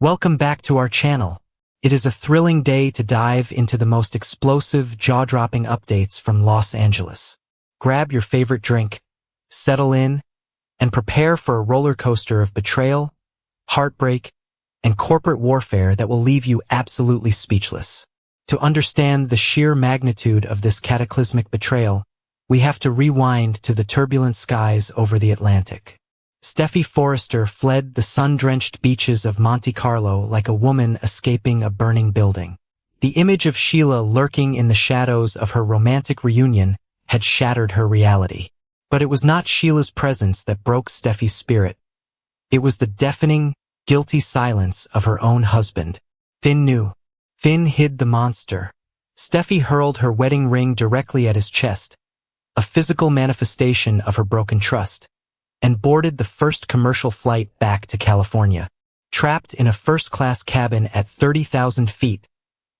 Welcome back to our channel. It is a thrilling day to dive into the most explosive, jaw-dropping updates from Los Angeles. Grab your favorite drink, settle in, and prepare for a roller coaster of betrayal, heartbreak, and corporate warfare that will leave you absolutely speechless. To understand the sheer magnitude of this cataclysmic betrayal, we have to rewind to the turbulent skies over the Atlantic. Steffy Forrester fled the sun-drenched beaches of Monte Carlo like a woman escaping a burning building. The image of Sheila lurking in the shadows of her romantic reunion had shattered her reality. But it was not Sheila's presence that broke Steffy's spirit. It was the deafening, guilty silence of her own husband. Finn knew. Finn hid the monster. Steffy hurled her wedding ring directly at his chest, a physical manifestation of her broken trust, and boarded the first commercial flight back to California. Trapped in a first-class cabin at 30,000 feet,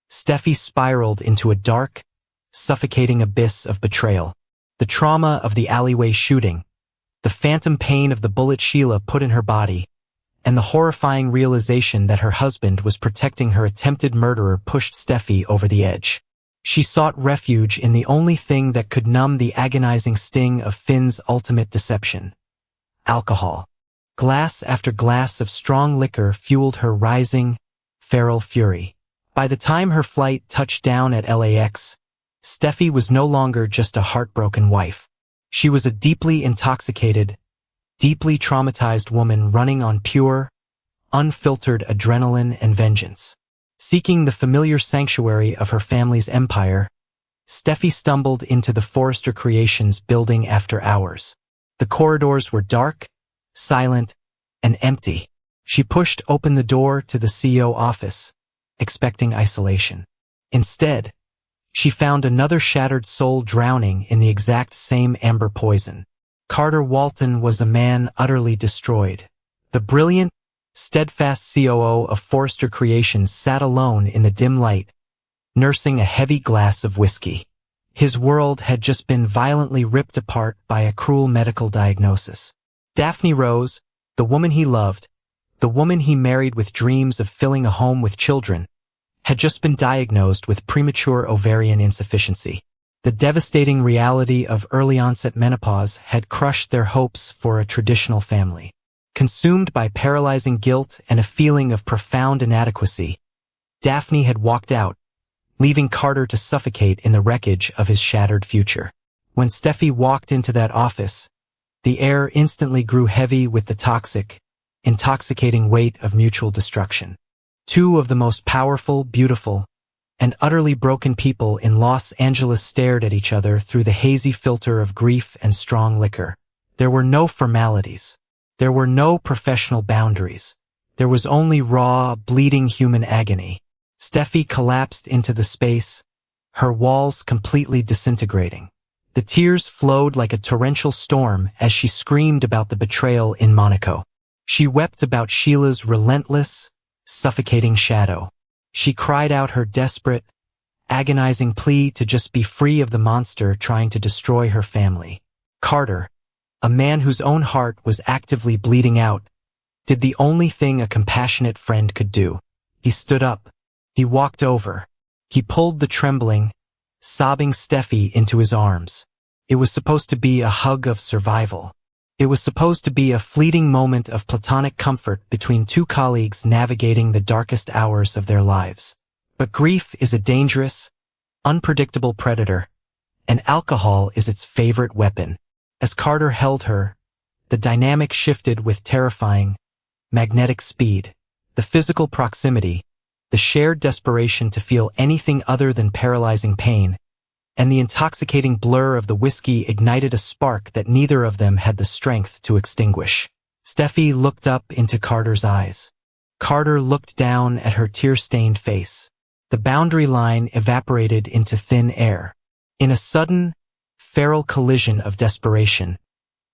Steffy spiraled into a dark, suffocating abyss of betrayal. The trauma of the alleyway shooting, the phantom pain of the bullet Sheila put in her body, and the horrifying realization that her husband was protecting her attempted murderer pushed Steffy over the edge. She sought refuge in the only thing that could numb the agonizing sting of Finn's ultimate deception: alcohol. Glass after glass of strong liquor fueled her rising, feral fury. By the time her flight touched down at LAX, Steffy was no longer just a heartbroken wife. She was a deeply intoxicated, deeply traumatized woman running on pure, unfiltered adrenaline and vengeance. Seeking the familiar sanctuary of her family's empire, Steffy stumbled into the Forrester Creations building after hours. The corridors were dark, silent, and empty. She pushed open the door to the CEO office, expecting isolation. Instead, she found another shattered soul drowning in the exact same amber poison. Carter Walton was a man utterly destroyed. The brilliant, steadfast COO of Forrester Creations sat alone in the dim light, nursing a heavy glass of whiskey. His world had just been violently ripped apart by a cruel medical diagnosis. Daphne Rose, the woman he loved, the woman he married with dreams of filling a home with children, had just been diagnosed with premature ovarian insufficiency. The devastating reality of early-onset menopause had crushed their hopes for a traditional family. Consumed by paralyzing guilt and a feeling of profound inadequacy, Daphne had walked out, leaving Carter to suffocate in the wreckage of his shattered future. When Steffy walked into that office, the air instantly grew heavy with the toxic, intoxicating weight of mutual destruction. Two of the most powerful, beautiful, and utterly broken people in Los Angeles stared at each other through the hazy filter of grief and strong liquor. There were no formalities. There were no professional boundaries. There was only raw, bleeding human agony. Steffy collapsed into the space, her walls completely disintegrating. The tears flowed like a torrential storm as she screamed about the betrayal in Monaco. She wept about Sheila's relentless, suffocating shadow. She cried out her desperate, agonizing plea to just be free of the monster trying to destroy her family. Carter, a man whose own heart was actively bleeding out, did the only thing a compassionate friend could do. He stood up. He walked over. He pulled the trembling, sobbing Steffy into his arms. It was supposed to be a hug of survival. It was supposed to be a fleeting moment of platonic comfort between two colleagues navigating the darkest hours of their lives. But grief is a dangerous, unpredictable predator, and alcohol is its favorite weapon. As Carter held her, the dynamic shifted with terrifying, magnetic speed. The physical proximity, the shared desperation to feel anything other than paralyzing pain, and the intoxicating blur of the whiskey ignited a spark that neither of them had the strength to extinguish. Steffy looked up into Carter's eyes. Carter looked down at her tear-stained face. The boundary line evaporated into thin air. In a sudden, feral collision of desperation,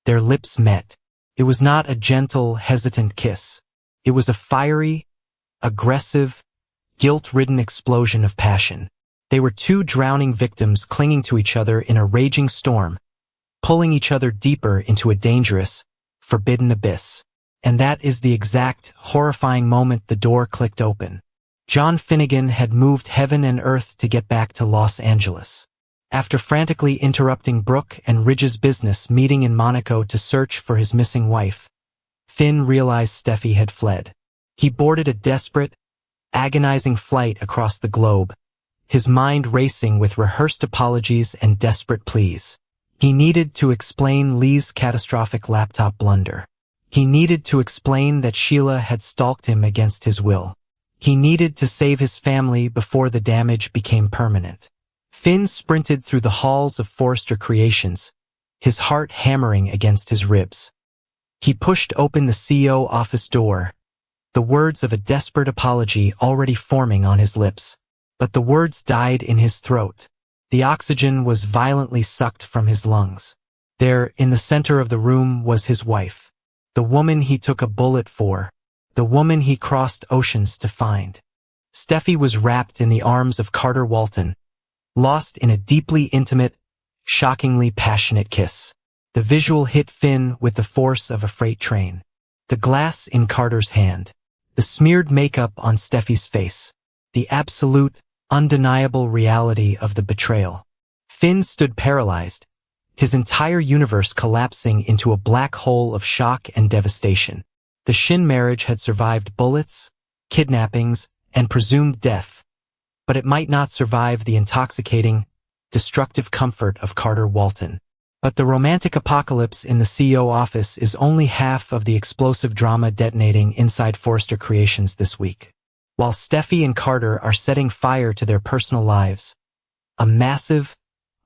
their lips met. It was not a gentle, hesitant kiss. It was a fiery, aggressive, guilt-ridden explosion of passion. They were two drowning victims clinging to each other in a raging storm, pulling each other deeper into a dangerous, forbidden abyss. And that is the exact, horrifying moment the door clicked open. John Finnegan had moved heaven and earth to get back to Los Angeles. After frantically interrupting Brooke and Ridge's business meeting in Monaco to search for his missing wife, Finn realized Steffy had fled. He boarded a desperate, agonizing flight across the globe, his mind racing with rehearsed apologies and desperate pleas. He needed to explain Lee's catastrophic laptop blunder. He needed to explain that Sheila had stalked him against his will. He needed to save his family before the damage became permanent. Finn sprinted through the halls of Forrester Creations, his heart hammering against his ribs. He pushed open the CEO office door, the words of a desperate apology already forming on his lips. But the words died in his throat. The oxygen was violently sucked from his lungs. There, in the center of the room, was his wife. The woman he took a bullet for. The woman he crossed oceans to find. Steffy was wrapped in the arms of Carter Walton, lost in a deeply intimate, shockingly passionate kiss. The visual hit Finn with the force of a freight train. The glass in Carter's hand. The smeared makeup on Steffy's face. The absolute, undeniable reality of the betrayal. Finn stood paralyzed, his entire universe collapsing into a black hole of shock and devastation. The Shin marriage had survived bullets, kidnappings, and presumed death, but it might not survive the intoxicating, destructive comfort of Carter Walton. But the romantic apocalypse in the CEO office is only half of the explosive drama detonating inside Forrester Creations this week. While Steffy and Carter are setting fire to their personal lives, a massive,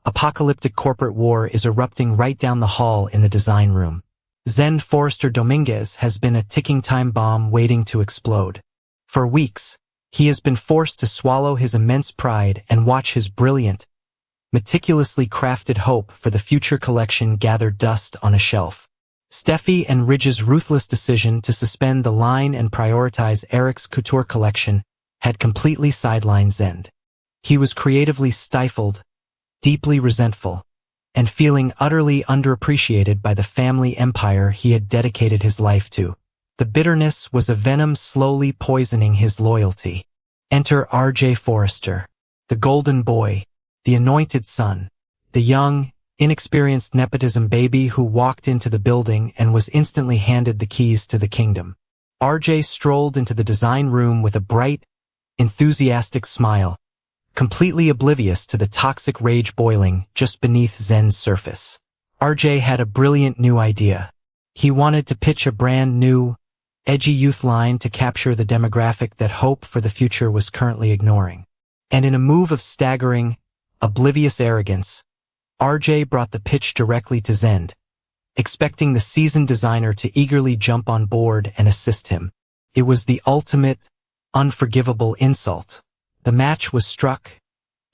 apocalyptic corporate war is erupting right down the hall in the design room. Zende Forrester Dominguez has been a ticking time bomb waiting to explode. For weeks, he has been forced to swallow his immense pride and watch his brilliant, meticulously crafted hope for the future collection gather dust on a shelf. Steffy and Ridge's ruthless decision to suspend the line and prioritize Eric's couture collection had completely sidelined Zende. He was creatively stifled, deeply resentful, and feeling utterly underappreciated by the family empire he had dedicated his life to. The bitterness was a venom slowly poisoning his loyalty. Enter R.J. Forrester, the golden boy, the anointed son, the young, inexperienced nepotism baby who walked into the building and was instantly handed the keys to the kingdom. R.J. strolled into the design room with a bright, enthusiastic smile, completely oblivious to the toxic rage boiling just beneath Zende's surface. R.J. had a brilliant new idea. He wanted to pitch a brand new, edgy youth line to capture the demographic that hope for the future was currently ignoring. And in a move of staggering, oblivious arrogance, R.J. brought the pitch directly to Zende, expecting the seasoned designer to eagerly jump on board and assist him. It was the ultimate, unforgivable insult. The match was struck,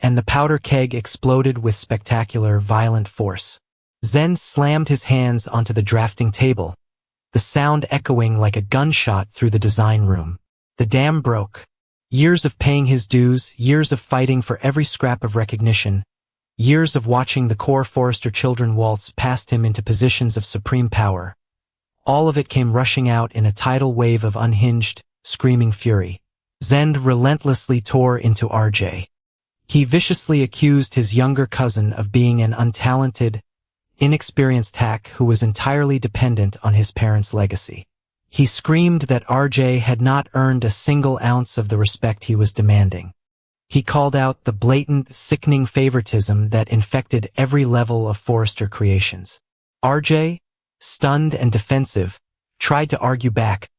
and the powder keg exploded with spectacular, violent force. Zende slammed his hands onto the drafting table, the sound echoing like a gunshot through the design room. The dam broke. Years of paying his dues, years of fighting for every scrap of recognition, years of watching the core Forrester children waltz past him into positions of supreme power. All of it came rushing out in a tidal wave of unhinged, screaming fury. Zende relentlessly tore into R.J. He viciously accused his younger cousin of being an untalented, inexperienced hack who was entirely dependent on his parents' legacy. He screamed that R.J. had not earned a single ounce of the respect he was demanding. He called out the blatant, sickening favoritism that infected every level of Forrester Creations. R.J., stunned and defensive, tried to argue back,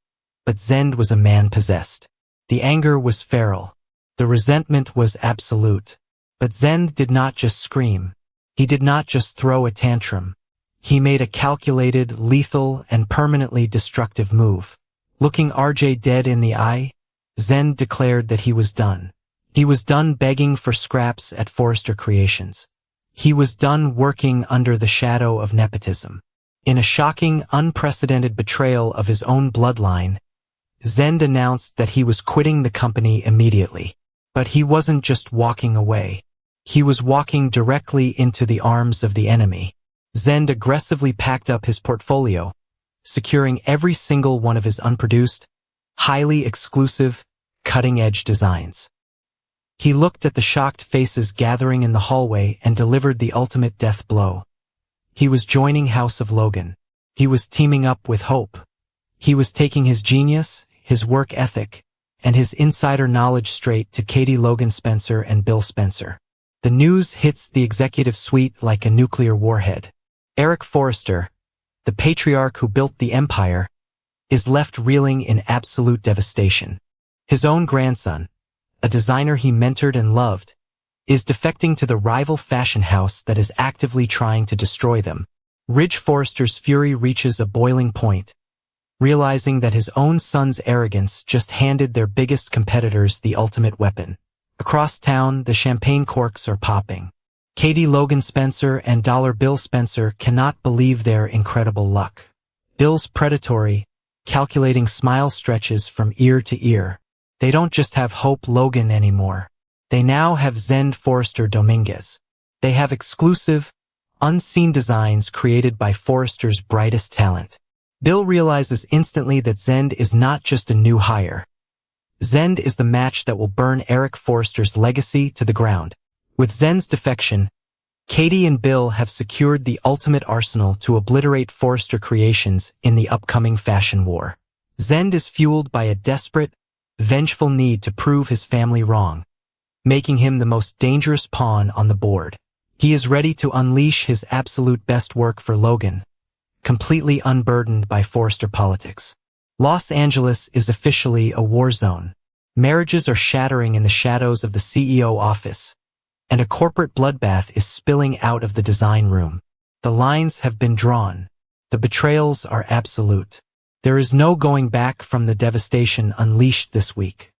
but Zende was a man possessed. The anger was feral. The resentment was absolute. But Zende did not just scream. He did not just throw a tantrum. He made a calculated, lethal, and permanently destructive move. Looking R.J. dead in the eye, Zende declared that he was done. He was done begging for scraps at Forrester Creations. He was done working under the shadow of nepotism. In a shocking, unprecedented betrayal of his own bloodline, Zende announced that he was quitting the company immediately. But he wasn't just walking away. He was walking directly into the arms of the enemy. Zende aggressively packed up his portfolio, securing every single one of his unproduced, highly exclusive, cutting-edge designs. He looked at the shocked faces gathering in the hallway and delivered the ultimate death blow. He was joining House of Logan. He was teaming up with Hope. He was taking his genius, his work ethic, and his insider knowledge straight to Katie Logan Spencer and Bill Spencer. The news hits the executive suite like a nuclear warhead. Eric Forrester, the patriarch who built the empire, is left reeling in absolute devastation. His own grandson, a designer he mentored and loved, is defecting to the rival fashion house that is actively trying to destroy them. Ridge Forrester's fury reaches a boiling point, realizing that his own son's arrogance just handed their biggest competitors the ultimate weapon. Across town, the champagne corks are popping. Katie Logan Spencer and Dollar Bill Spencer cannot believe their incredible luck. Bill's predatory, calculating smile stretches from ear to ear. They don't just have Hope Logan anymore. They now have Zende Forrester Dominguez. They have exclusive, unseen designs created by Forrester's brightest talent. Bill realizes instantly that Zende is not just a new hire. Zende is the match that will burn Eric Forrester's legacy to the ground. With Zende's defection, Katie and Bill have secured the ultimate arsenal to obliterate Forrester creations in the upcoming fashion war. Zende is fueled by a desperate, vengeful need to prove his family wrong, making him the most dangerous pawn on the board. He is ready to unleash his absolute best work for Logan, completely unburdened by Forrester politics. Los Angeles is officially a war zone. Marriages are shattering in the shadows of the CEO office, and a corporate bloodbath is spilling out of the design room. The lines have been drawn. The betrayals are absolute. There is no going back from the devastation unleashed this week.